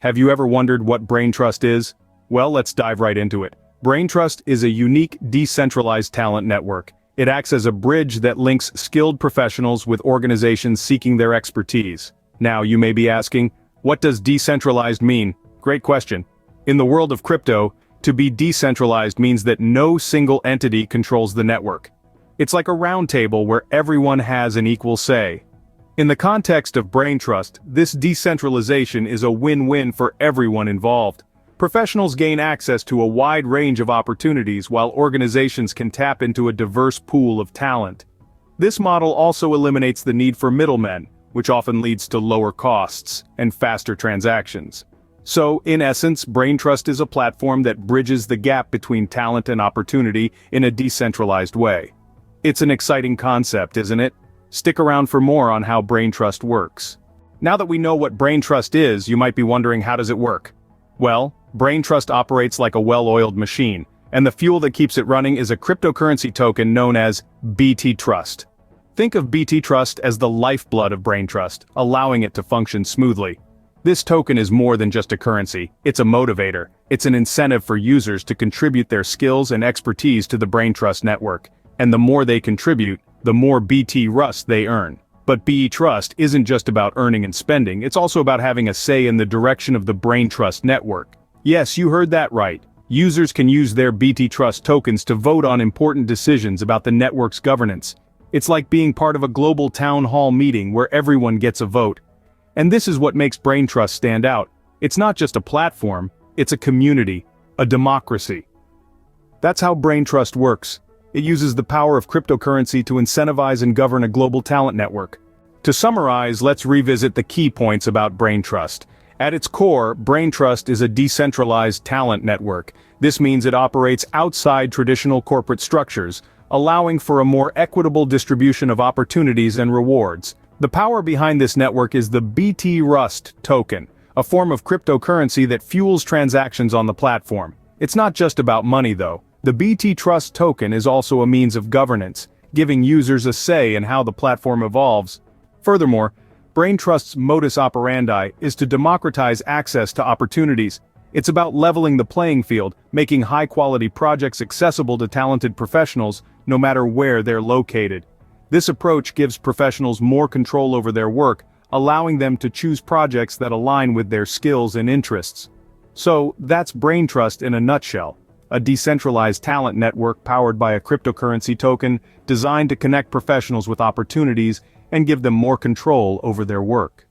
Have you ever wondered what Braintrust is? Well, let's dive right into it. Braintrust is a unique, decentralized talent network. It acts as a bridge that links skilled professionals with organizations seeking their expertise. Now, you may be asking, what does decentralized mean? Great question. In the world of crypto, to be decentralized means that no single entity controls the network. It's like a round table where everyone has an equal say. In the context of Braintrust, this decentralization is a win-win for everyone involved. Professionals gain access to a wide range of opportunities while organizations can tap into a diverse pool of talent. This model also eliminates the need for middlemen, which often leads to lower costs and faster transactions. So, in essence, Braintrust is a platform that bridges the gap between talent and opportunity in a decentralized way. It's an exciting concept, isn't it? Stick around for more on how Braintrust works. Now that we know what Braintrust is, you might be wondering, how does it work? Well, Braintrust operates like a well-oiled machine, and the fuel that keeps it running is a cryptocurrency token known as BT Trust. Think of BT Trust as the lifeblood of Braintrust, allowing it to function smoothly. This token is more than just a currency, it's a motivator. It's an incentive for users to contribute their skills and expertise to the Braintrust network, and the more they contribute, the more BT Trust they earn. But BT Trust isn't just about earning and spending, it's also about having a say in the direction of the Braintrust network. Yes, you heard that right. Users can use their BT Trust tokens to vote on important decisions about the network's governance. It's like being part of a global town hall meeting where everyone gets a vote. And this is what makes Braintrust stand out. It's not just a platform, it's a community, a democracy. That's how Braintrust works. It uses the power of cryptocurrency to incentivize and govern a global talent network. To summarize, let's revisit the key points about Braintrust. At its core, Braintrust is a decentralized talent network. This means it operates outside traditional corporate structures, allowing for a more equitable distribution of opportunities and rewards. The power behind this network is the BT Trust token, a form of cryptocurrency that fuels transactions on the platform. It's not just about money though. The BT Trust token is also a means of governance, giving users a say in how the platform evolves. Furthermore, Braintrust's modus operandi is to democratize access to opportunities. It's about leveling the playing field, making high-quality projects accessible to talented professionals, no matter where they're located. This approach gives professionals more control over their work, allowing them to choose projects that align with their skills and interests. So, that's Braintrust in a nutshell. A decentralized talent network powered by a cryptocurrency token designed to connect professionals with opportunities and give them more control over their work.